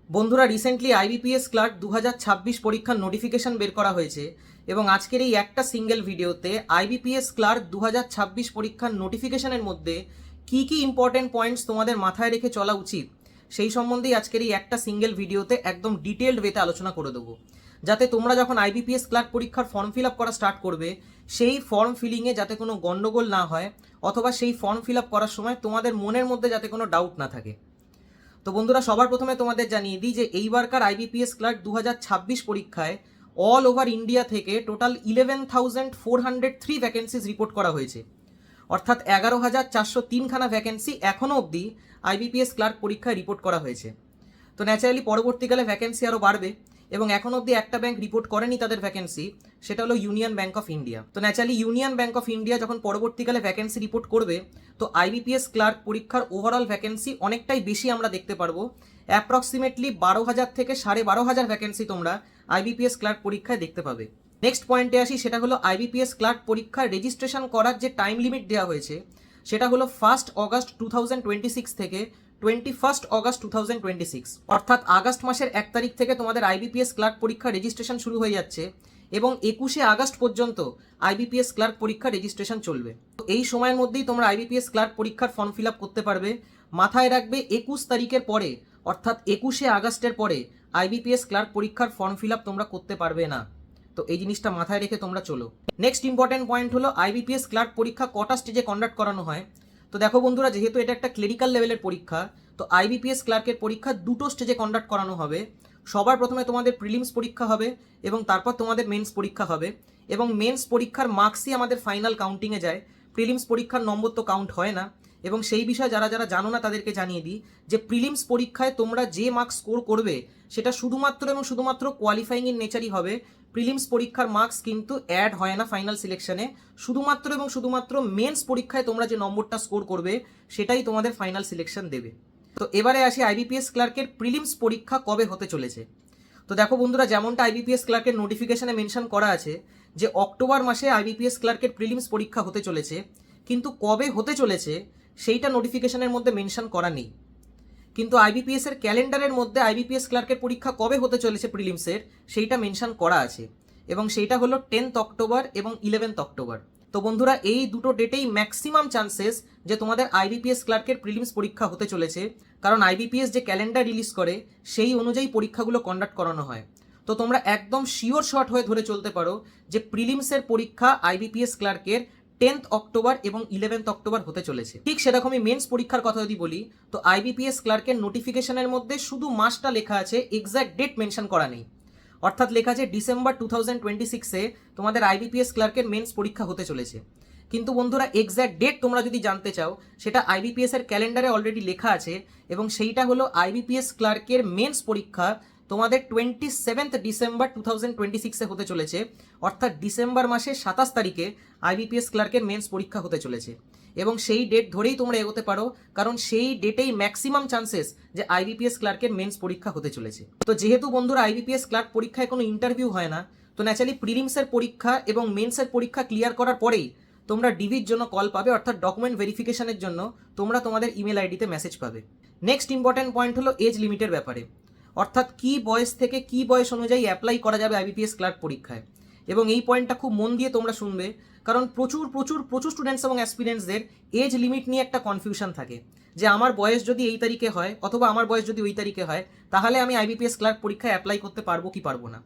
বন্ধুরা recently IBPS clerk 2026 পরীক্ষার notification বের করা হয়েছে এবং আজকের এই একটা সিঙ্গেল ভিডিওতে আইবিপিএস ক্লার্ক 2026 পরীক্ষার নোটিফিকেশনের মধ্যে কি কি ইম্পর্টেন্ট পয়েন্টস তোমাদের মাথায় রেখে চলা উচিত সেই সম্বন্ধেই আজকের এই একটা সিঙ্গেল ভিডিওতে একদম ডিটেলড ওয়েতে আলোচনা করে দেবো, যাতে তোমরা যখন আইবিপিএস ক্লার্ক পরীক্ষার ফর্ম ফিল আপ করা স্টার্ট করবে সেই ফর্ম ফিলিংয়ে যাতে কোনো গন্ডগোল না হয় অথবা সেই ফর্ম ফিল আপ করার সময় তোমাদের মনের মধ্যে যাতে কোনো ডাউট না থাকে। তো বন্ধুরা, সবার প্রথমে তোমাদের জানিয়ে দিই যে এইবারকার আইবিপিএস ক্লার্ক 2026 পরীক্ষায় অল ওভার ইন্ডিয়া থেকে টোটাল 11,403 ভ্যাকেন্সিজ রিপোর্ট করা হয়েছে, অর্থাৎ 11,403খানা ভ্যাকেন্সি এখনও অবধি আইবিপিএস ক্লার্ক পরীক্ষায় রিপোর্ট করা হয়েছে। তো ন্যাচারালি পরবর্তীকালে ভ্যাকেন্সি আরও বাড়বে এবং এখন অবধি একটা ব্যাংক রিপোর্ট করেনি তাদের ভ্যাকেন্সি, সেটা হলো ইউনিয়ন ব্যাংক অফ ইন্ডিয়া। তো naturally union bank of India যখন পরবর্তীকালে ভ্যাকেন্সি রিপোর্ট করবে তো আইবিপিএস ক্লার্ক পরীক্ষার ওভারঅল ভ্যাকেন্সি অনেকটাই বেশি আমরা দেখতে পারবো। অ্যাপ্রক্সিমেটলি 12,000 থেকে 12,500 ভ্যাকেন্সি তোমরা আইবিপিএস ক্লার্ক পরীক্ষায় দেখতে পাবে। নেক্সট পয়েন্টে আসি, সেটা হলো আইবিপিএস ক্লার্ক পরীক্ষার রেজিস্ট্রেশন করার যে টাইম লিমিট দেওয়া হয়েছে সেটা হলো 1 অগস্ট 2026 থেকে 21 অগস্ট 2026, অর্থাৎ আগস্ট মাসের 1 তারিখ থেকে তোমাদের আইবিপিএস ক্লার্ক পরীক্ষা রেজিস্ট্রেশন শুরু হয়ে যাচ্ছে এবং 21 আগস্ট পর্যন্ত আইবিপিএস ক্লার্ক পরীক্ষা রেজিস্ট্রেশন চলবে। তো এই সময়ের মধ্যেই তোমরা আইবিপিএস ক্লার্ক পরীক্ষার ফর্ম ফিল আপ করতে পারবে। মাথায় রাখবে 21 তারিখের পরে অর্থাৎ 21 আগস্টের পরে আইবিপিএস ক্লার্ক পরীক্ষার ফর্ম ফিল আপ তোমরা করতে পারবে না। তো এই জিনিসটা মাথায় রেখে তোমরা চলো। নেক্সট ইম্পর্টেন্ট পয়েন্ট হলো আইবিপিএস ক্লার্ক পরীক্ষা কটা স্টেজে কন্ডাক্ট করানো হয়। তো দেখো বন্ধুরা, যেহেতু এটা একটা ক্লেরিক্যাল লেভেলের পরীক্ষা তো আইবিপিএস ক্লার্কের পরীক্ষা দুটো স্টেজে কন্ডাক্ট করানো হবে। সবার প্রথমে তোমাদের প্রিলিমস পরীক্ষা হবে এবং তারপর তোমাদের মেন্স পরীক্ষা হবে এবং মেন্স পরীক্ষার মার্কসই আমাদের ফাইনাল কাউন্টিংয়ে যায়। প্রিলিমস পরীক্ষার নম্বর তো কাউন্ট হয় না এবং সেই বিষয়ে যারা যারা জানো না তাদেরকে জানিয়ে দিই যে প্রিলিমস পরীক্ষায় তোমরা যে মার্কস স্কোর করবে সেটা শুধুমাত্র এবং শুধুমাত্র কোয়ালিফাইং ইন নেচারই হবে। প্রিলিমস পরীক্ষার মার্কস কিন্তু অ্যাড হয় না ফাইনাল সিলেকশনে, শুধুমাত্র এবং শুধুমাত্র মেন্স পরীক্ষায় তোমরা যে নম্বরটা স্কোর করবে সেটাই তোমাদের ফাইনাল সিলেকশন দেবে। তো এবারে আসি আইবিপিএস ক্লার্কের প্রিলিমস পরীক্ষা কবে হতে চলেছে। তো দেখো বন্ধুরা, যেমনটা আইবিপিএস ক্লার্কের নোটিফিকেশনে মেনশন করা আছে যে অক্টোবর মাসে আইবিপিএস ক্লার্কের প্রিলিমস পরীক্ষা হতে চলেছে, কিন্তু কবে হতে চলেছে সেইটা নোটিফিকেশনের মধ্যে মেনশন করা নেই। কিন্তু আইবিপিএস এর ক্যালেন্ডারের মধ্যে আইবিপিএস ক্লার্কের পরীক্ষা কবে হতে চলেছে প্রিলিমসের সেইটা মেনশন করা আছে এবং সেইটা হলো 10 অক্টোবর এবং 11 অক্টোবর। তো বন্ধুরা, এই দুটো ডেটেই ম্যাক্সিমাম চান্সেস যে তোমাদের আইবিপিএস ক্লার্কের প্রিলিমস পরীক্ষা হতে চলেছে, কারণ আইবিপিএস যে ক্যালেন্ডার রিলিজ করে সেই অনুযায়ী পরীক্ষাগুলো কন্ডাক্ট করানো হয়। তো তোমরা একদম শিওর শট হয়ে ধরে চলতে পারো যে প্রিলিমসের পরীক্ষা আইবিপিএস ক্লার্কের 10 অক্টোবর এবং 11 অক্টোবর হতে চলেছে। ঠিক সেরকমই মেন্স পরীক্ষার কথা যদি বলি তো আইবিপিএস ক্লার্কের নোটিফিকেশনের মধ্যে শুধু মাসটা লেখা আছে, এক্স্যাক্ট ডেট মেনশন করা নেই, অর্থাৎ লেখা আছে ডিসেম্বর 2026-এ তোমাদের আইবিপিএস ক্লার্কের মেন্স পরীক্ষা হতে চলেছে। কিন্তু বন্ধুরা, এক্স্যাক্ট ডেট তোমরা যদি জানতে চাও সেটা আইবিপিএস এর ক্যালেন্ডারে অলরেডি লেখা আছে এবং সেইটা হলো আইবিপিএস ক্লার্কের মেন্স পরীক্ষা তোমাদের 27 ডিসেম্বর 2026-এ হতে চলেছে, অর্থাৎ ডিসেম্বর মাসের 27 তারিখে আইবিপিএস ক্লার্কের মেন্স পরীক্ষা হতে চলেছে এবং সেই ডেট ধরেই তোমরা এগোতে পারো, কারণ সেই ডেটেই ম্যাক্সিমাম চান্সেস যে আইবিপিএস ক্লার্কের মেন্স পরীক্ষা হতে চলেছে। তো যেহেতু বন্ধুরা আইবিপিএস ক্লার্ক পরীক্ষায় কোনো ইন্টারভিউ হয় না, তো ন্যাচারালি প্রিলিমসের পরীক্ষা এবং মেন্সের পরীক্ষা ক্লিয়ার করার পরেই তোমরা ডিভির জন্য কল পাবে, অর্থাৎ ডকুমেন্ট ভেরিফিকেশনের জন্য তোমরা তোমাদের ইমেল আইডিতে মেসেজ পাবে। নেক্সট ইম্পর্টেন্ট পয়েন্ট হলো এজ লিমিটের ব্যাপারে, অর্থাৎ কি বয়স থেকে কি বয়স অনুযায়ী অ্যাপ্লাই করা যাবে আইবিপিএস ক্লার্ক পরীক্ষায়। এবং এই পয়েন্টটা খুব মন দিয়ে তোমরা শুনবে, কারণ প্রচুর প্রচুর প্রচুর স্টুডেন্টস এবং অ্যাসপিরেন্টসদের এজ লিমিট নিয়ে একটা কনফিউশন থাকে যে আমার বয়স যদি এই তারিখে হয় অথবা আমার বয়স যদি ওই তারিখে হয় তাহলে আমি আইবিপিএস ক্লার্ক পরীক্ষায় অ্যাপ্লাই করতে পারবো কি পারবো না।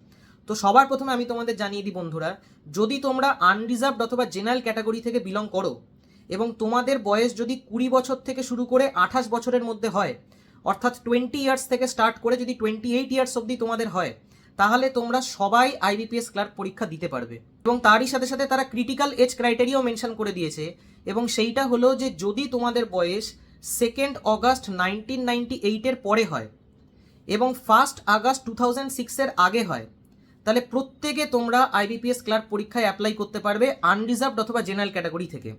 তো সবার প্রথমে আমি তোমাদের জানিয়ে দিই বন্ধুরা, যদি তোমরা আনরিজার্ভড অথবা জেনারেল ক্যাটাগরি থেকে বিলং করো এবং তোমাদের বয়স যদি 20 বছর থেকে শুরু করে 28 বছরের মধ্যে হয়, অর্থাৎ 20 ইয়ার্স থেকে স্টার্ট করে যদি 28 ইয়ার্স অবধি তোমাদের হয়, তাহলে তোমরা সবাই আইবিপিএস ক্লার্ক পরীক্ষা দিতে পারবে। এবং তারই সাথে সাথে তারা ক্রিটিক্যাল এজ ক্রাইটেরিয়াও মেনশন করে দিয়েছে এবং সেইটা হলো যে যদি তোমাদের বয়স 2 অগস্ট 1998-এর পরে হয় এবং 1 আগস্ট 2006-এর আগে হয়, তাহলে প্রত্যেকে তোমরা আইবিপিএস ক্লার্ক পরীক্ষায় অ্যাপ্লাই করতে পারবে আনরিজার্ভড অথবা জেনারেল ক্যাটাগরি থেকে।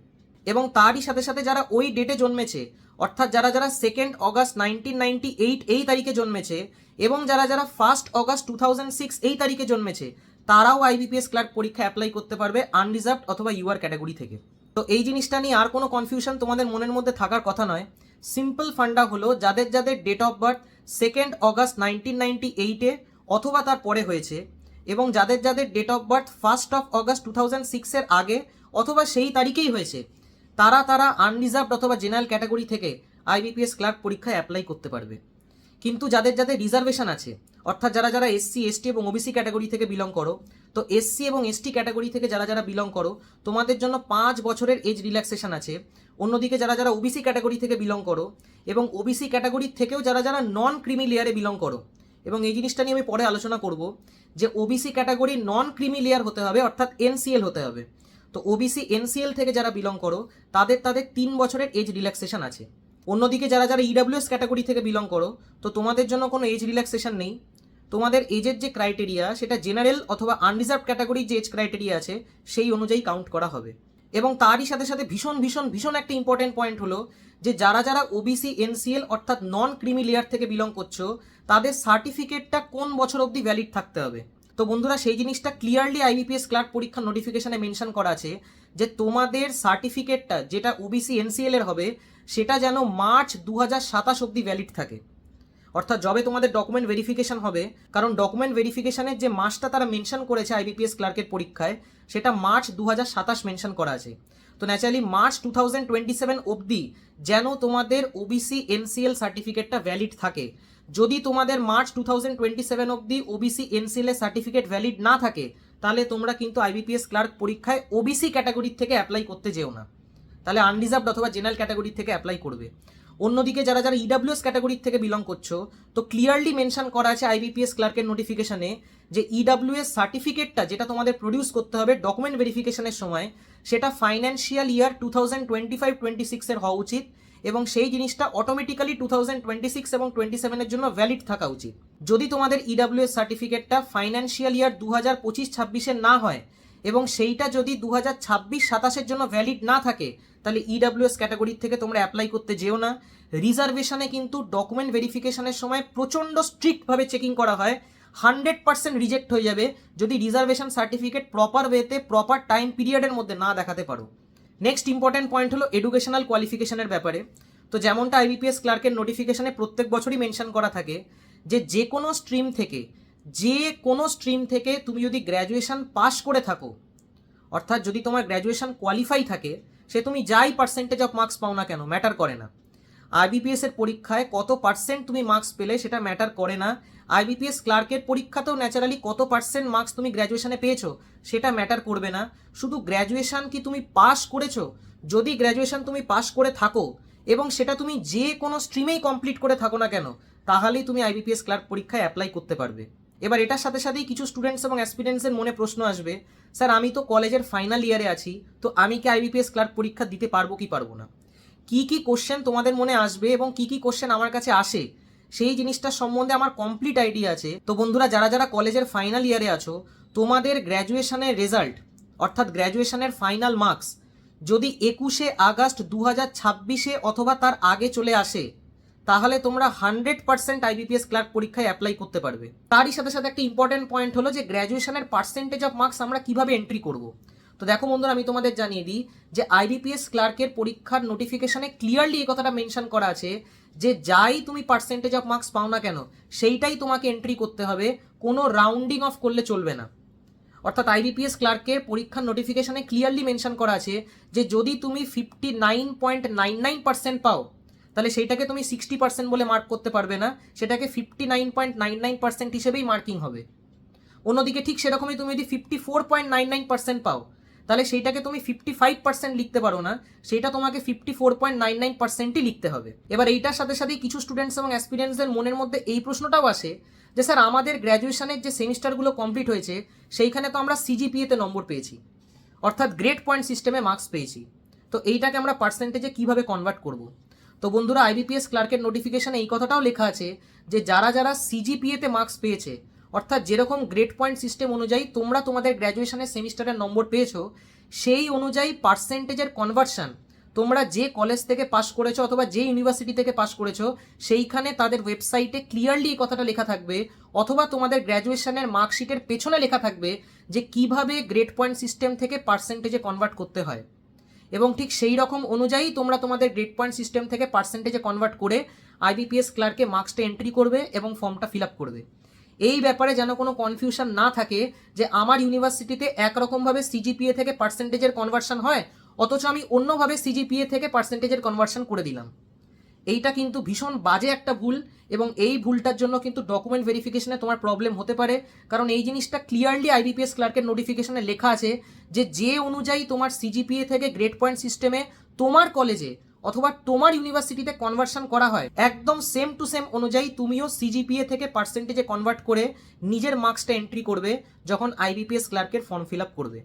এবং তারই সাথে সাথে যারা ওই ডেটে জন্মেছে, অর্থাৎ যারা যারা 2 অগস্ট 1998 এই তারিখে জন্মেছে এবং যারা যারা 1 অগস্ট 2006 এই তারিখে জন্মেছে, তারাও আইবিপিএস ক্লার্ক পরীক্ষা অ্যাপ্লাই করতে পারবে আনরিজার্ভড অথবা ইউআর ক্যাটাগরি থেকে। তো এই জিনিসটা নিয়ে আর কোনো কনফিউশন তোমাদের মনের মধ্যে থাকার কথা নয়। সিম্পল ফান্ডা হলো যাদের যাদের ডেট অফ বার্থ 2 অগস্ট 1998-এ অথবা তার পরে হয়েছে, এবং যাদের যাদের ডেট অফ বার্থ 1 অগস্ট 2006-এর আগে অথবা সেই তারিখেই হয়েছে, তারা আনরিজার্ভড অথবা জেনারেল ক্যাটাগরি থেকে আইবিপিএস ক্লার্ক পরীক্ষায় অ্যাপ্লাই করতে পারবে। কিন্তু যাদের যাদের রিজার্ভেশন আছে, অর্থাৎ যারা যারা এসসি, এসটি এবং ওবিসি ক্যাটাগরি থেকে বিলং করো, তো এসসি এবং এসটি ক্যাটাগরি থেকে যারা যারা বিলং করো তোমাদের জন্য 5 বছরের এজ রিল্যাক্সেশন আছে। অন্যদিকে যারা যারা ওবিসি ক্যাটাগরি থেকে বিলং করো এবং ওবিসি ক্যাটাগরি থেকেও যারা যারা নন ক্রিমি লেয়ারে বিলং করো, এবং এই জিনিসটা নিয়ে আমি পরে আলোচনা করব যে ওবিসি ক্যাটাগরি নন ক্রিমি লেয়ার হতে হবে, অর্থাৎ এনসিএল হতে হবে। তো ওবিসি এনসিএল থেকে যারা বিলং করো তাদের 3 বছরের এজ রিল্যাক্সেশন আছে। অন্যদিকে যারা যারা ইডাব্লিউএস ক্যাটাগরি থেকে বিলং করো তো তোমাদের জন্য কোনো এজ রিল্যাক্সেশন নেই। তোমাদের এজের যে ক্রাইটেরিয়া সেটা জেনারেল অথবা আনরিজার্ভ ক্যাটাগরির যে এজ ক্রাইটেরিয়া আছে সেই অনুযায়ী কাউন্ট করা হবে। এবং তারই সাথে সাথে ভীষণ একটা ইম্পর্টেন্ট পয়েন্ট হলো যে যারা যারা ওবিসি এনসিএল অর্থাৎ নন ক্রিমি লেয়ার থেকে বিলং করছো তাদের সার্টিফিকেটটা কোন বছর অবধি ভ্যালিড থাকতে হবে। তো বন্ধুরা, সেই জিনিসটা ক্লিয়ারলি আইবিপিএস ক্লার্ক পরীক্ষার নোটিফিকেশনে মেনশন করা আছে যে তোমাদের সার্টিফিকেটটা যেটা ওবিসি এনসিএল এর হবে সেটা যেন মার্চ 2027 অবধি ভ্যালিড থাকে। অর্থাৎ যবে তোমাদের ডকুমেন্ট ভেরিফিকেশন হবে, কারণ ডকুমেন্ট ভেরিফিকেশনের যে মাসটা তারা মেনশন করেছে আইবিপিএস ক্লার্কের পরীক্ষায় সেটা মার্চ 2027 মেনশন করা আছে। তো ন্যাচারালি মার্চ 2027 অবধি যেন তোমাদের ওবিসি এনসিএল সার্টিফিকেটটা ভ্যালিড থাকে। যদি তোমাদের মার্চ 2027 অবধি ওবিসি এনসিএল এর সার্টিফিকেট ভ্যালিড না থাকে তাহলে তোমরা কিন্তু আইবিপিএস ক্লার্ক পরীক্ষায় ওবিসি ক্যাটাগরির থেকে অ্যাপ্লাই করতে যেও না, তাহলে আনরিজার্ভড অথবা জেনারেল ক্যাটাগরি থেকে অ্যাপ্লাই করবে। অন্যদিকে যারা যারা ইডাব্লিউএস ক্যাটাগরি থেকে বিলং করছো তো ক্লিয়ারলি মেনশন করা আছে আইবিপিএস ক্লার্কের নোটিফিকেশনে যে ইডাব্লিউএস সার্টিফিকেটটা যেটা তোমাদের প্রডিউস করতে হবে ডকুমেন্ট ভেরিফিকেশনের সময় সেটা ফাইন্যান্সিয়াল ইয়ার 2025-26 এর হওয়া উচিত, এবং সেই জিনিসটা অটোমেটিক্যালি 2026 এবং 27-এর জন্য ভ্যালিড থাকা উচিত। যদি তোমাদের ইডাব্লিউএস সার্টিফিকেটটা ফাইন্যান্সিয়াল ইয়ার 2025-26-এর না হয় এবং সেইটা যদি 2026-27-এর জন্য ভ্যালিড না থাকে তাহলে ইডাব্লিউএস ক্যাটাগরি থেকে তোমরা অ্যাপ্লাই করতে যেও না। রিজার্ভেশনে কিন্তু ডকুমেন্ট ভেরিফিকেশনের সময় প্রচণ্ড স্ট্রিক্টভাবে চেকিং করা হয়, 100% রিজেক্ট হয়ে যাবে যদি রিজার্ভেশন সার্টিফিকেট প্রপার ওয়েতে প্রপার টাইম পিরিয়ডের মধ্যে না দেখাতে পারো। নেক্সট ইম্পর্টেন্ট পয়েন্ট হলো এডুকেশনাল কোয়ালিফিকেশনের ব্যাপারে। তো যেমনটা আইবিপিএস ক্লার্কের নোটিফিকেশনে প্রত্যেক বছরই মেনশন করা থাকে যে কোনো স্ট্রিম থেকে তুমি যদি গ্র্যাজুয়েশন পাস করে থাকো, অর্থাৎ যদি তোমার গ্র্যাজুয়েশন কোয়ালিফাই থাকে, সে তুমি যাই পার্সেন্টেজ অফ মার্কস পাও না কেন ম্যাটার করে না। আইবিপিএস এর পরীক্ষায় কত পার্সেন্ট তুমি মার্কস পেলে সেটা ম্যাটার করে না। আইবিপিএস ক্লার্কের পরীক্ষাতেও ন্যাচারালি কত পার্সেন্ট মার্কস তুমি গ্র্যাজুয়েশনে পেয়েছো সেটা ম্যাটার করবে না। শুধু গ্র্যাজুয়েশন কি তুমি পাস করেছো, যদি গ্র্যাজুয়েশন তুমি পাস করে থাকো এবং সেটা তুমি যে কোনো স্ট্রিমেই কমপ্লিট করে থাকো না কেন, তাহলেই তুমি আইবিপিএস ক্লার্ক পরীক্ষায় অ্যাপ্লাই করতে পারবে। এবার এটার সাথে সাথেই কিছু স্টুডেন্টস এবং অ্যাসপিরেন্টসের মনে প্রশ্ন আসবে, স্যার আমি তো কলেজের ফাইনাল ইয়ারে আছি, তো আমি কি আইবিপিএস ক্লার্ক পরীক্ষা দিতে পারবো কি পারবো না? কি কোশ্চেন তোমাদের মনে আসবে এবং কি কোশ্চেন আমার কাছে আসে সেই জিনিসটা সম্বন্ধে আমার কমপ্লিট আইডিয়া আছে। তো বন্ধুরা, যারা যারা কলেজের ফাইনাল ইয়ারে আছো, তোমাদের গ্র্যাজুয়েশনের রেজাল্ট অর্থাৎ গ্র্যাজুয়েশনের ফাইনাল মার্কস যদি 21 আগস্ট 2026 অথবা তার আগে চলে আসে তাহলে তোমরা 100% আইবিপিএস ক্লার্ক পরীক্ষায় অ্যাপ্লাই করতে পারবে। তারই সাথে সাথে একটা ইম্পর্টেন্ট পয়েন্ট হলো যে গ্র্যাজুয়েশনের পার্সেন্টেজ অফ মার্কস আমরা কিভাবে এন্ট্রি করব। তো দেখো বন্ধুরা, আমি তোমাদের জানিয়ে দিই যে আইবিপিএস ক্লার্কের পরীক্ষার নোটিফিকেশনে ক্লিয়ারলি এই কথাটা মেনশন করা আছে যে যাই তুমি পার্সেন্টেজ অফ মার্কস পাও না কেন সেইটাই তোমাকে এন্ট্রি করতে হবে, কোনো রাউন্ডিং অফ করলে চলবে না। অর্থাৎ আইবিপিএস ক্লার্কের পরীক্ষার নোটিফিকেশনে ক্লিয়ারলি মেনশন করা আছে যে যদি তুমি 59.99% পাও তাহলে সেইটাকে তুমি 60% বলে মার্ক করতে পারবে না, সেটাকে 59.99% হিসেবেই মার্কিং হবে। অন্যদিকে ঠিক সেরকমই তুমি যদি 54.99% পাও তাহলে সেইটাকে তুমি 55% লিখতে পারো না, সেটা তোমাকে 54.99%ই লিখতে হবে। এবার এইটার সাথে সাথেই কিছু স্টুডেন্টস এবং অ্যাসপিরেন্টসদের মনের মধ্যে এই প্রশ্নটাও আসে যে স্যার আমাদের গ্র্যাজুয়েশনের যে সেমিস্টারগুলো কমপ্লিট হয়েছে সেইখানে তো আমরা সিজিপিএতে নম্বর পেয়েছি, অর্থাৎ গ্রেড পয়েন্ট সিস্টেমে মার্কস পেয়েছি, তো এইটাকে আমরা পার্সেন্টেজে কিভাবে কনভার্ট করব। তো বন্ধুরা, আইবিপিএস ক্লার্কের নোটিফিকেশনে এই কথাটাও লেখা আছে যে যারা যারা সিজিপিএতে মার্কস পেয়েছে, অর্থাৎ যেরকম গ্রেড পয়েন্ট সিস্টেম অনুযায়ী তোমরা তোমাদের গ্র্যাজুয়েশনের সেমিস্টারের নম্বর পেয়েছো সেই অনুযায়ী পার্সেন্টেজের কনভার্সন তোমরা যে কলেজ থেকে পাস করেছো অথবা যে ইউনিভার্সিটি থেকে পাস করেছো সেইখানে তাদের ওয়েবসাইটে ক্লিয়ারলি এই কথাটা লেখা থাকবে, অথবা তোমাদের গ্র্যাজুয়েশনের মার্কশিটের পেছনে লেখা থাকবে যে কিভাবে গ্রেড পয়েন্ট সিস্টেম থেকে পার্সেন্টেজে কনভার্ট করতে হয়। এবং ঠিক সেই রকম অনুযায়ী তোমরা তোমাদের গ্রেড পয়েন্ট সিস্টেম থেকে পার্সেন্টেজে কনভার্ট করে আইবিপিএস ক্লার্কে মার্কসটা এন্ট্রি করবে এবং ফর্মটা ফিল আপ করবে। এই ব্যাপারে যেন কোনো কনফিউশন না থাকে যে আমার ইউনিভার্সিটিতে একরকমভাবে সিজিপিএ থেকে পার্সেন্টেজের কনভার্সন হয়, অথচ আমি অন্যভাবে সিজিপিএ থেকে পার্সেন্টেজের কনভার্সন করে দিলাম। এইটা কিন্তু ভীষণ বাজে একটা ভুল, এবং এই ভুলটার জন্য কিন্তু ডকুমেন্ট ভেরিফিকেশনে তোমার প্রবলেম হতে পারে। কারণ এই জিনিসটা ক্লিয়ারলি আইবিপিএস ক্লার্কের নোটিফিকেশনে লেখা আছে যে অনুযায়ী তোমার সিজিপিএ থেকে গ্রেড পয়েন্ট সিস্টেমে তোমার কলেজে অথবা তোমার ইউনিভার্সিটিতে কনভার্সন করা হয়, একদম সেম টু সেম অনুযায়ী তুমিও সিজিপিএ থেকে পার্সেন্টেজে কনভার্ট করে নিজের মার্কসটা এন্ট্রি করবে যখন আইবিপিএস ক্লার্কের ফর্ম ফিল আপ করবে।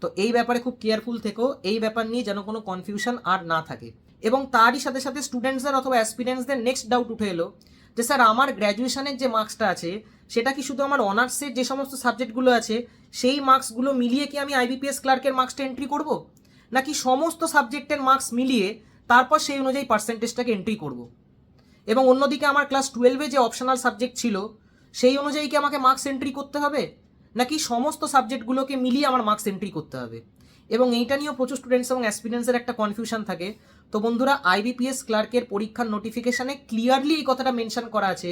তো এই ব্যাপারে খুব কেয়ারফুল থেকো, এই ব্যাপার নিয়ে যেন কোনো কনফিউশন আর না থাকে। এবং তারই সাথে সাথে স্টুডেন্টসদের অথবা অ্যাসপিরেন্টসদের নেক্সট ডাউট উঠে এলো যে স্যার আমার গ্র্যাজুয়েশনের যে মার্কসটা আছে সেটা কি শুধু আমার অনার্সের যে সমস্ত সাবজেক্টগুলো আছে সেই মার্কসগুলো মিলিয়ে কি আমি আইবিপিএস ক্লার্কের মার্কসটা এন্ট্রি করব, নাকি সমস্ত সাবজেক্টের মার্কস মিলিয়ে তারপর সেই অনুযায়ী পার্সেন্টেজটাকে এন্ট্রি করব? এবং অন্যদিকে আমার ক্লাস 12-এ যে অপশনাল সাবজেক্ট ছিল সেই অনুযায়ী কি আমাকে মার্কস এন্ট্রি করতে হবে, নাকি সমস্ত সাবজেক্টগুলোকে মিলিয়ে আমার মার্কস এন্ট্রি করতে হবে? এবং এইটা নিয়েও প্রচুর স্টুডেন্টস এবং অ্যাসপিরেন্টসের একটা কনফিউশন থাকে। তো বন্ধুরা, আইবিপিএস ক্লার্কের পরীক্ষার নোটিফিকেশানে ক্লিয়ারলি এই কথাটা মেনশন করা আছে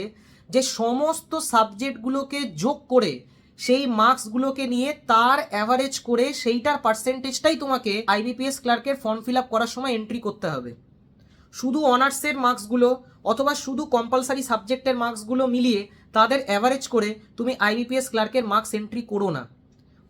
যে সমস্ত সাবজেক্টগুলোকে যোগ করে সেই মার্কসগুলোকে নিয়ে তার অ্যাভারেজ করে সেইটার পার্সেন্টেজটাই তোমাকে আইবিপিএস ক্লার্কের ফর্ম ফিল আপ করার সময় এন্ট্রি করতে হবে। শুধু অনার্সের মার্কসগুলো অথবা শুধু কম্পালসারি সাবজেক্টের মার্কসগুলো মিলিয়ে তাদের অ্যাভারেজ করে তুমি আইবিপিএস ক্লার্কের মার্কস এন্ট্রি করো না।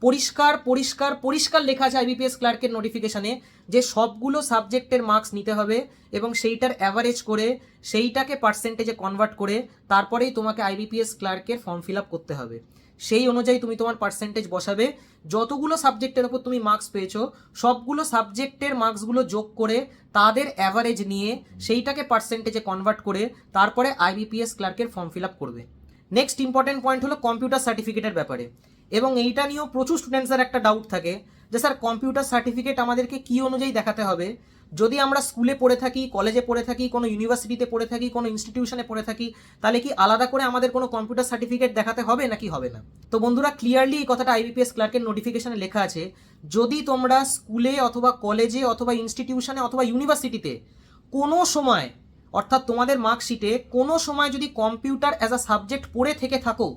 পরিষ্কার পরিষ্কার পরিষ্কার লেখা আছে আইবিপিএস ক্লার্কের নোটিফিকেশানে যে সবগুলো সাবজেক্টের মার্কস নিতে হবে এবং সেইটার অ্যাভারেজ করে সেইটাকে পার্সেন্টেজে কনভার্ট করে তারপরেই তোমাকে আইবিপিএস ক্লার্কের ফর্ম ফিল আপ করতে হবে। সেই অনুযায়ী তুমি তোমার পার্সেন্টেজ বসাবে। যতগুলো সাবজেক্টের ওপর তুমি মার্কস পেয়েছো সবগুলো সাবজেক্টের মার্কসগুলো যোগ করে তাদের অ্যাভারেজ নিয়ে সেইটাকে পার্সেন্টেজে কনভার্ট করে তারপরে আইবিপিএস ক্লার্কের ফর্ম ফিল আপ করবে। নেক্সট ইম্পর্টেন্ট পয়েন্ট হলো কম্পিউটার সার্টিফিকেটের ব্যাপারে। এবং এইটা নিয়েও প্রচুর স্টুডেন্টসদের একটা ডাউট থাকে যে স্যার কম্পিউটার সার্টিফিকেট আমাদেরকে কী অনুযায়ী দেখাতে হবে? যদি আমরা স্কুলে পড়ে থাকি, কলেজে পড়ে থাকি, কোনো ইউনিভার্সিটিতে পড়ে থাকি, কোনো ইনস্টিটিউশনে পড়ে থাকি, তাহলে কি আলাদা করে আমাদের কোনো কম্পিউটার সার্টিফিকেট দেখাতে হবে নাকি হবে না? তো বন্ধুরা, ক্লিয়ারলি এই কথাটা আইবিপিএস ক্লার্কের নোটিফিকেশনে লেখা আছে, যদি তোমরা স্কুলে অথবা কলেজে অথবা ইনস্টিটিউশনে অথবা ইউনিভার্সিটিতে কোনো সময়, অর্থাৎ তোমাদের মার্কশিটে কোনো সময় যদি কম্পিউটার অ্যাজ আ সাবজেক্ট পড়ে থেকে থাকো,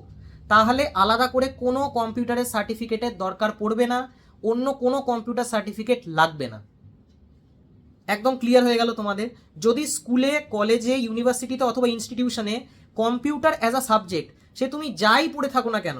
তাহলে আলাদা করে কোনো কম্পিউটারের সার্টিফিকেটের দরকার পড়বে না, অন্য কোনো কম্পিউটার সার্টিফিকেট লাগবে না। একদম ক্লিয়ার হয়ে গেল তোমাদের। যদি স্কুলে, কলেজে, ইউনিভার্সিটিতে অথবা ইনস্টিটিউশনে কম্পিউটার অ্যাজ আ সাবজেক্ট সে তুমি যাই পড়ে থাকো না কেন,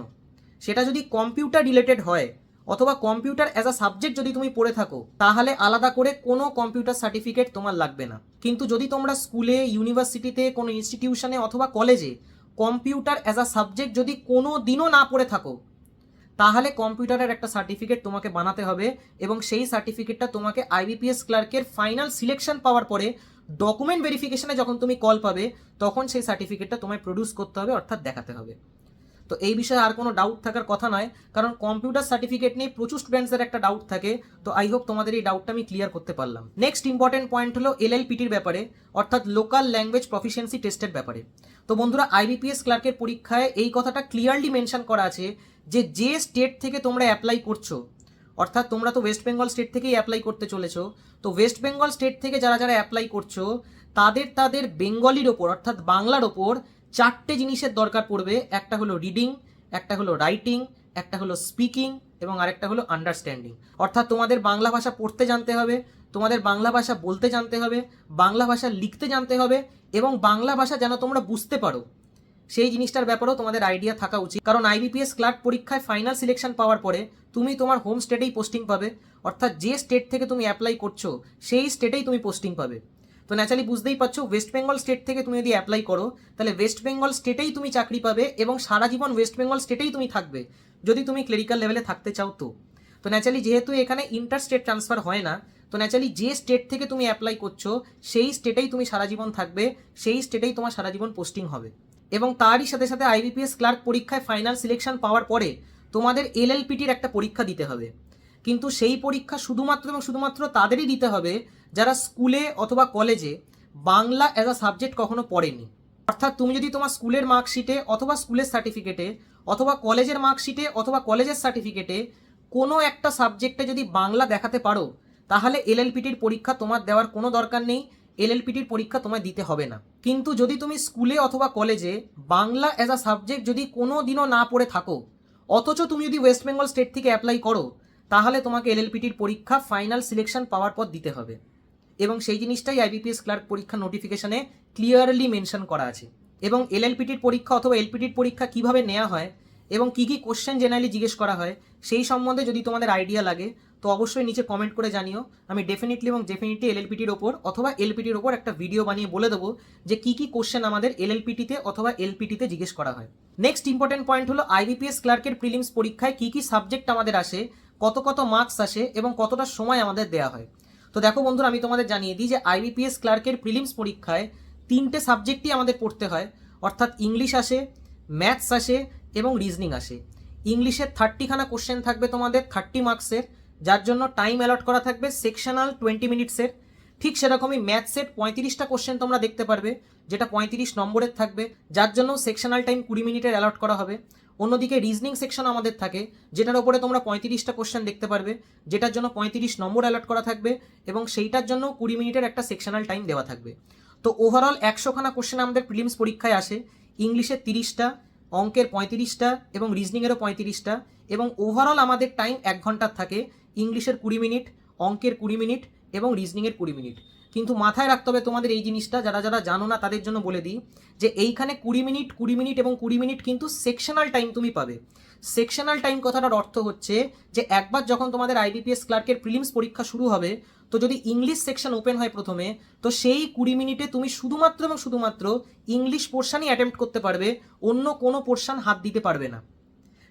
সেটা যদি কম্পিউটার রিলেটেড হয় অথবা কম্পিউটার অ্যাজ আ সাবজেক্ট যদি তুমি পড়ে থাকো, তাহলে আলাদা করে কোনো কম্পিউটার সার্টিফিকেট তোমার লাগবে না। কিন্তু যদি তোমরা স্কুলে, ইউনিভার্সিটিতে, কোনো ইনস্টিটিউশনে অথবা কলেজে কম্পিউটার অ্যাজ আ সাবজেক্ট যদি কোনো দিনও না পড়ে থাকো, তাহলে কম্পিউটারের একটা সার্টিফিকেট তোমাকে বানাতে হবে এবং সেই সার্টিফিকেটটা তোমাকে আইবিপিএস ক্লার্কের ফাইনাল সিলেকশন পাওয়ার পরে ডকুমেন্ট ভেরিফিকেশনে যখন তুমি কল পাবে তখন সেই সার্টিফিকেটটা তোমায় প্রডিউস করতে হবে, অর্থাৎ দেখাতে হবে। তো এই বিষয়ে আর কোনো ডাউট থাকার কথা নয়, কারণ কম্পিউটার সার্টিফিকেট নিয়ে প্রচুর স্টুডেন্টসদের একটা ডাউট থাকে। তো আই হোপ তোমাদের এই ডাউটটা আমি ক্লিয়ার করতে পারলাম। নেক্সট ইম্পর্টেন্ট পয়েন্ট হলো এলএলপিটির ব্যাপারে, অর্থাৎ লোকাল ল্যাঙ্গুয়েজ প্রফিসিয়েন্সি টেস্টের ব্যাপারে। তো বন্ধুরা, আইবিপিএস ক্লার্কের পরীক্ষায় এই কথাটা ক্লিয়ারলি মেনশন করা আছে যে স্টেট থেকে তোমরা অ্যাপ্লাই করছো, অর্থাৎ তোমরা তো ওয়েস্ট বেঙ্গল স্টেট থেকেই অ্যাপ্লাই করতে চলেছো, তো ওয়েস্ট বেঙ্গল স্টেট থেকে যারা যারা অ্যাপ্লাই করছো তাদের বেঙ্গলির ওপর অর্থাৎ বাংলার ওপর 4টে জিনিসের দরকার পড়বে। একটা হলো রিডিং, একটা হলো রাইটিং, একটা হলো স্পিকিং এবং আরেকটা হলো আন্ডারস্ট্যান্ডিং। অর্থাৎ তোমাদের বাংলা ভাষা পড়তে জানতে হবে, তোমাদের বাংলা ভাষা বলতে জানতে হবে, বাংলা ভাষা লিখতে জানতে হবে এবং বাংলা ভাষা যেন তোমরা বুঝতে পারো সেই জিনিসটার ব্যাপারেও তোমাদের আইডিয়া থাকা উচিত। কারণ আইবিপিএস ক্লার্ক পরীক্ষায় ফাইনাল সিলেকশন পাওয়ার পরে তুমি তোমার হোম স্টেটেই পোস্টিং পাবে, অর্থাৎ যে স্টেট থেকে তুমি অ্যাপ্লাই করছো সেই স্টেটেই তুমি পোস্টিং পাবে। তো ন্যাচারালি বুঝতেই পারছো, ওয়েস্ট বেঙ্গল স্টেট থেকে তুমি যদি অ্যাপ্লাই করো তাহলে ওয়েস্ট বেঙ্গল স্টেটেই তুমি চাকরি পাবে এবং সারা জীবন ওয়েস্ট বেঙ্গল স্টেটেই তুমি থাকবে যদি তুমি ক্লেরিক্যাল লেভেলে থাকতে চাও। তো ন্যাচারালি যেহেতু এখানে ইন্টার স্টেট ট্রান্সফার হয় না, তো ন্যাচারালি যে স্টেট থেকে তুমি অ্যাপ্লাই করছো সেই স্টেটেই তুমি সারা জীবন থাকবে, সেই স্টেটেই তোমার সারা জীবন পোস্টিং হবে। এবং তারই সাথে সাথে আইবিপিএস ক্লার্ক পরীক্ষায় ফাইনাল সিলেকশন পাওয়ার পরে তোমাদের এলএলপিটির একটা পরীক্ষা দিতে হবে। কিন্তু সেই পরীক্ষা শুধুমাত্র এবং শুধুমাত্র তাদেরই দিতে হবে যারা স্কুলে অথবা কলেজে বাংলা অ্যাজ আ সাবজেক্ট কখনো পড়েনি। অর্থাৎ তুমি যদি তোমার স্কুলের মার্কশিটে অথবা স্কুলের সার্টিফিকেটে অথবা কলেজের মার্কশিটে অথবা কলেজের সার্টিফিকেটে কোনো একটা সাবজেক্টে যদি বাংলা দেখাতে পারো, তাহলে এলএলপিটির পরীক্ষা তোমার দেওয়ার কোনো দরকার নেই, এলএলপিটির পরীক্ষা তোমায় দিতে হবে না। কিন্তু যদি তুমি স্কুলে অথবা কলেজে বাংলা অ্যাজ আ সাবজেক্ট যদি কোনো দিনও না পড়ে থাকো, অথচ তুমি যদি ওয়েস্ট বেঙ্গল স্টেট থেকে অ্যাপ্লাই করো, তাহলে তোমাকে এলএলপিটির পরীক্ষা ফাইনাল সিলেকশন পাওয়ার পর দিতে হবে। এবং সেই জিনিসটাই আইবিপিএস ক্লার্ক পরীক্ষা নোটিফিকেশনে ক্লিয়ারলি মেনশন করা আছে। এবং এলএলপিটির পরীক্ষা অথবা এলপিটির পরীক্ষা কিভাবে নেওয়া হয় এবং কী কী কোশ্চেন জেনারেলি জিজ্ঞেস করা হয় সেই সম্বন্ধে যদি তোমাদের আইডিয়া লাগে তো অবশ্যই নিচে কমেন্ট করে জানিও। আমি ডেফিনেটলি এলএলপিটির ওপর অথবা এলপিটির ওপর একটা ভিডিও বানিয়ে বলে দেবো যে কী কী কোশ্চেন আমাদের এলএলপিটিতে অথবা এলপিটিতে জিজ্ঞেস করা হয়। নেক্সট ইম্পর্টেন্ট পয়েন্ট হলো আইবিপিএস ক্লার্কের প্রিলিমস পরীক্ষায় কী কী সাবজেক্ট আমাদের আসে, কত কত মার্কস আসে এবং কতটা সময় আমাদের দেওয়া হয়। তো দেখো বন্ধুরা, আমি তোমাদের জানিয়ে দিই যে আইবিপিএস ক্লার্কের প্রিলিমস পরীক্ষায় 3টে সাবজেক্টই আমাদের পড়তে হয়, অর্থাৎ ইংলিশ আসে, ম্যাথস আসে এবং রিজনিং আসে। ইংলিশের 30খানা কোশ্চেন থাকবে তোমাদের 30 মার্কসের, যার জন্য টাইম অ্যালট করা থাকবে সেকশনাল 20 মিনিটসের। ঠিক সেরকমই ম্যাথসের 35টা কোশ্চেন তোমরা দেখতে পারবে, যেটা 35 নম্বরের থাকবে, যার জন্য সেকশনাল টাইম 20 মিনিটের অ্যালট করা হবে। অন্যদিকে রিজনিং সেকশন আমাদের থাকে, যেটার ওপরে তোমরা 35টা কোশ্চেন দেখতে পারবে, যেটার জন্য 35 নম্বর অ্যালট করা থাকবে এবং সেইটার জন্য 20 মিনিটের একটা সেকশনাল টাইম দেওয়া থাকবে। তো ওভারঅল 100খানা কোশ্চেন আমাদের প্রিলিমস পরীক্ষায় আসে। ইংলিশের 30টা, অঙ্কের 35টা এবং রিজনিংয়েরও 35টা, এবং ওভারঅল আমাদের টাইম 1 ঘন্টার থাকে। ইংলিশের 20 মিনিট, অঙ্কের 20 মিনিট এবং রিজনিংয়ের 20 মিনিট। কিন্তু মাথায় রাখতে হবে তোমাদের এই জিনিসটা, যারা যারা জানো না তাদের জন্য বলে দিই যে এইখানে 20 মিনিট এবং 20 মিনিট কিন্তু সেকশনাল টাইম তুমি পাবে। সেকশনাল টাইম কথাটার অর্থ হচ্ছে যে একবার যখন তোমাদের আইবিপিএস ক্লার্কের প্রিলিমস পরীক্ষা শুরু হবে, তো যদি ইংলিশ সেকশন ওপেন হয় প্রথমে, তো সেই 20 মিনিটে তুমি শুধুমাত্র ইংলিশ পোর্শনই অ্যাটেম্প্ট করতে পারবে, অন্য কোনো পোর্শন হাত দিতে পারবে না।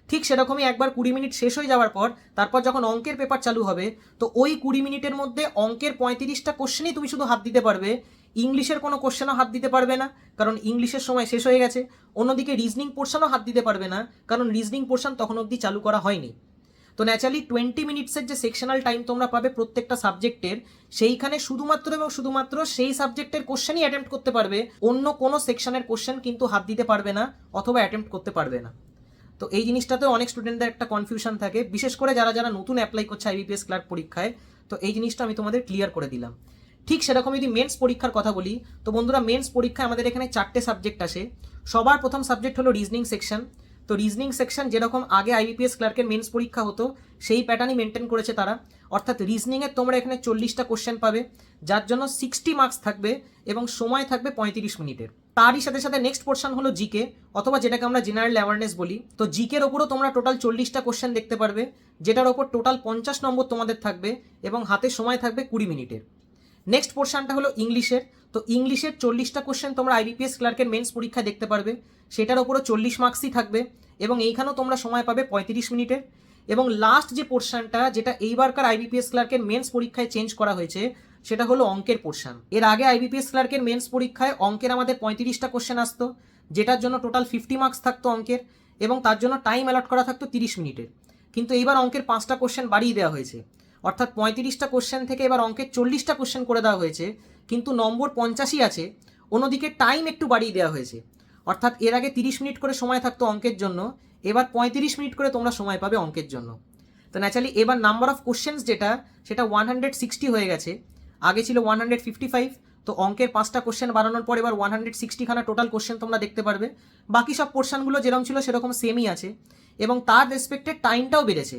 ঠিক সেরকমই একবার 20 মিনিট শেষ হয়ে যাওয়ার পর তারপর যখন অঙ্কের পেপার চালু হবে, তো ওই 20 মিনিটের মধ্যে অঙ্কের 35টা কোশ্চেনই তুমি শুধু হাত দিতে পারবে, ইংলিশের কোনো কোশ্চেনও হাত দিতে পারবে না, কারণ ইংলিশের সময় শেষ হয়ে গেছে। অন্যদিকে রিজনিং পোর্শনও হাত দিতে পারবে না, কারণ রিজনিং পোর্শন তখন অবধি চালু করা হয়নি। তো ন্যাচারালি 20 মিনিটসের যে সেকশনাল টাইম তোমরা পাবে প্রত্যেকটা সাবজেক্টের, সেইখানে শুধুমাত্র সেই সাবজেক্টের কোশ্চেনই অ্যাটেম্প্ট করতে পারবে, অন্য কোনো সেকশনের কোশ্চেন কিন্তু হাত দিতে পারবে না অথবা অ্যাটেম্প্ট করতে পারবে না। তো এই জিনিসটাতে অনেক স্টুডেন্টদের একটা কনফিউশন থাকে, বিশেষ করে যারা যারা নতুন অ্যাপ্লাই করছে আইবিপিএস ক্লার্ক পরীক্ষায়। তো এই জিনিসটা আমি তোমাদের ক্লিয়ার করে দিলাম। ঠিক সেরকম যদি মেন্স পরীক্ষার কথা বলি, তো বন্ধুরা মেন্স পরীক্ষায় আমাদের এখানে 4টে সাবজেক্ট আসে। সবার প্রথম সাবজেক্ট হলো রিজনিং সেকশন। তো রিজনিং সেকশন যেরকম আগে আইবিপিএস ক্লার্কের মেন্স পরীক্ষা হতো সেই প্যাটার্নই মেনটেন করেছে তারা, অর্থাৎ রিজনিংয়ের তোমরা এখানে 40টা কোশ্চেন পাবে, যার জন্য 60 মার্কস থাকবে এবং সময় থাকবে 35 মিনিটের। তারই সাথে সাথে নেক্সট পোর্শন হলো জিকে, অথবা যেটাকে আমরা জেনারেল অ্যাওয়ারনেস বলি। তো জিকের ওপরও তোমরা টোটাল 40টা কোশ্চেন দেখতে পারবে, যেটার ওপর টোটাল 50 নম্বর তোমাদের থাকবে এবং হাতে সময় থাকবে 20 মিনিটের। নেক্সট পোর্শনটা হলো ইংলিশের। তো ইংলিশের 40টা কোশ্চেন তোমরা আইবিপিএস ক্লার্কের মেন্স পরীক্ষায় দেখতে পারবে, সেটার ওপরও 40 মার্কসই থাকবে এবং এইখানেও তোমরা সময় পাবে 35 মিনিটের। এবং লাস্ট যে পোর্শনটা, যেটা এইবারকার আইবিপিএস ক্লার্কের মেন্স পরীক্ষায় চেঞ্জ করা হয়েছে, সেটা হলো অঙ্কের পোর্শন। এর আগে আইবিপিএস ক্লার্কের মেন্স পরীক্ষায় অঙ্কের আমাদের 35টা কোশ্চেন আসতো, যেটার জন্য টোটাল 50 মার্কস থাকতো অঙ্কের, এবং তার জন্য টাইম অ্যালট করা থাকতো 30 মিনিটের। কিন্তু এইবার অঙ্কের 5টা কোশ্চেন বাড়িয়ে দেওয়া হয়েছে, অর্থাৎ 35টা কোশ্চেন থেকে এবার অঙ্কের 40টা কোশ্চেন করে দেওয়া হয়েছে, কিন্তু নম্বর 50ই আছে। অন্যদিকে টাইম একটু বাড়িয়ে দেওয়া হয়েছে, অর্থাৎ এর আগে 30 মিনিট করে সময় থাকতো অঙ্কের জন্য, এবার 35 মিনিট করে তোমরা সময় পাবে অঙ্কের জন্য। তো ন্যাচারালি এবার নাম্বার অফ কোশ্চেন্স সেটা 160 হয়ে গেছে, আগে ছিল 155। তো অঙ্কের 5টা কোশ্চেন বাড়ানোর পর এবার 160খানা টোটাল কোশ্চেন তোমরা দেখতে পারবে। বাকি সব পোর্শনগুলো যেরকম ছিল সেরকম সেমই আছে এবং তার রেসপেক্টেড টাইমটাও বেড়েছে।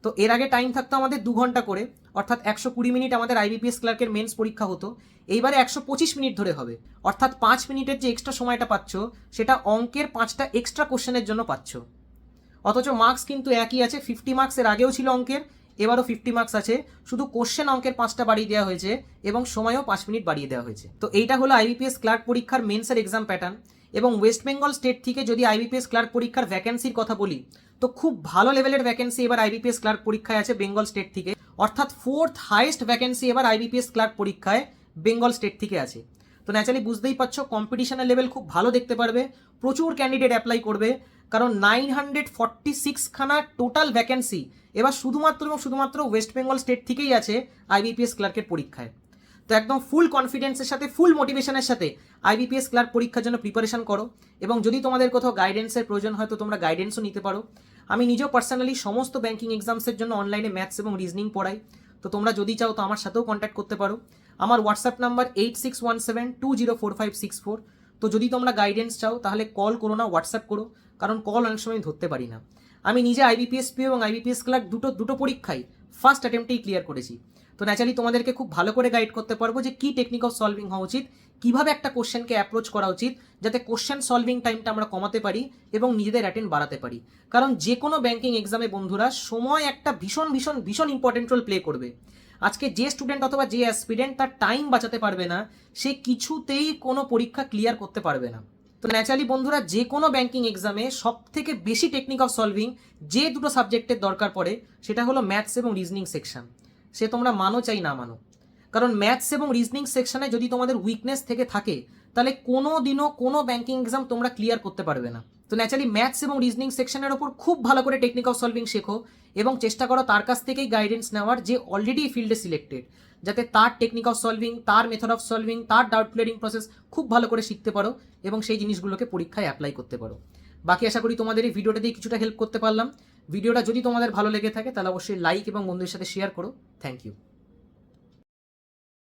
তো এর আগে টাইম থাকতো আমাদের 2 ঘন্টা করে, অর্থাৎ 120 মিনিট আমাদের আইবিপিএস ক্লার্কের মেন্স পরীক্ষা হতো, এইবারে 125 মিনিট ধরে হবে, অর্থাৎ 5 মিনিটের যে এক্সট্রা সময়টা পাচ্ছ সেটা অঙ্কের 5টা এক্সট্রা কোশ্চেনের জন্য পাচ্ছ। অথচ মার্কস কিন্তু একই আছে, 50 মার্কস এর আগেও ছিল অঙ্কের, এবারও 50 মার্কস আছে, শুধু কোশ্চেন অঙ্কের 5টা বাড়িয়ে দেওয়া হয়েছে এবং সময়ও 5 মিনিট বাড়িয়ে দেওয়া হয়েছে। তো এইটা হলো আইবিপিএস ক্লার্ক পরীক্ষার মেন্সের এক্সাম প্যাটার্ন। এবং ওয়েস্ট বেঙ্গল স্টেট থেকে যদি আইবিপিএস ক্লার্ক পরীক্ষার ভ্যাকেন্সির কথা বলি, তো খুব ভালো লেভেলের ভ্যাকেন্সি এবার আইবিপিএস ক্লার্ক পরীক্ষায় আছে বেঙ্গল স্টেট থেকে, অর্থাৎ 4th হাইয়েস্ট ভ্যাকেন্সি এবার আইবিপিএস ক্লার্ক পরীক্ষায় বেঙ্গল স্টেট থেকে আছে। তো ন্যাচারালি বুঝতেই পারছো কম্পিটিশনের লেভেল খুব ভালো দেখতে পারবে, প্রচুর ক্যান্ডিডেট অ্যাপ্লাই করবে, কারণ 946খানা টোটাল ভ্যাকেন্সি এবার শুধুমাত্র ওয়েস্ট বেঙ্গল স্টেট থেকেই আছে আইবিপিএস ক্লার্কের পরীক্ষায়। তো একদম ফুল কনফিডেন্সের সাথে, ফুল মোটিভেশনের সাথে আইবিপিএস ক্লার্ক পরীক্ষার জন্য প্রিপারেশন করো। এবং যদি তোমাদের কোথাও গাইডেন্সের প্রয়োজন হয় তো তোমরা গাইডেন্সও নিতে পারো। আমি নিজেও পার্সোনালি সমস্ত ব্যাঙ্কিং এক্সামসের জন্য অনলাইনে ম্যাথস এবং রিজনিং পড়াই। তো তোমরা যদি চাও তো আমার সাথেও কন্ট্যাক্ট করতে পারো। আমার হোয়াটসঅ্যাপ নাম্বার 8617204564। তো যদি তোমরা গাইডেন্স চাও তাহলে কল করো না, হোয়াটসঅ্যাপ করো, কারণ কল অনেক সময় ধরতে পারি না। আমি নিজে আইবিপিএস পিও এবং আইবিপিএস ক্লার্ক দুটো পরীক্ষাই ফার্স্ট অ্যাটেম্পটেই ক্লিয়ার করেছি। তো ন্যাচারালি তোমাদেরকে খুব ভালো করে গাইড করতে পারবো যে কী টেকনিক অফ সলভিং হওয়া উচিত, কীভাবে একটা কোশ্চেনকে অ্যাপ্রোচ করা উচিত, যাতে কোশ্চেন সলভিং টাইমটা আমরা কমাতে পারি এবং নিজেদের অ্যাটেন্ড বাড়াতে পারি। কারণ যে কোনো ব্যাঙ্কিং এক্সামে বন্ধুরা সময় একটা ভীষণ ভীষণ ভীষণ ইম্পর্টেন্ট রোল প্লে করবে। আজকে যে স্টুডেন্ট অথবা যে অ্যাসপিরেন্ট তার টাইম বাঁচাতে পারবে না, সে কিছুতেই কোনো পরীক্ষা ক্লিয়ার করতে পারবে না। তো ন্যাচারালি বন্ধুরা, যে কোনো ব্যাঙ্কিং এক্সামে সব থেকে বেশি টেকনিক অফ সলভিং যে দুটো সাবজেক্টের দরকার পড়ে সেটা হলো ম্যাথস এবং রিজনিং সেকশন। সে তোমরা মানো চাই না মানো, কারণ ম্যাথস এবং রিজনিং সেকশনে যদি তোমাদের উইকনেস থেকে থাকে তাহলে কোনো দিনও কোনো ব্যাঙ্কিং এক্সাম তোমরা ক্লিয়ার করতে পারবে না। তো ন্যাচারালি ম্যাথস এবং রিজনিং সেকশনের ওপর খুব ভালো করে টেকনিক অফ সলভিং শেখো এবং চেষ্টা করো তার কাছ থেকেই গাইডেন্স নেওয়ার, যে অলরেডি ফিল্ডে সিলেক্টেড, যাতে তার টেকনিক অফ সলভিং, তার মেথড অফ সলভিং, তার ডাউট ক্লিয়ারিং প্রসেস খুব ভালো করে শিখতে পারো এবং সেই জিনিসগুলোকে পরীক্ষায় অ্যাপ্লাই করতে পারো। বাকি আশা করি তোমাদের এই ভিডিওটা দিয়ে কিছুটা হেল্প করতে পারলাম। ভিডিওটা যদি তোমাদের ভালো লেগে থাকে তাহলে অবশ্যই লাইক এবং বন্ধুদের সাথে শেয়ার করো। Thank you.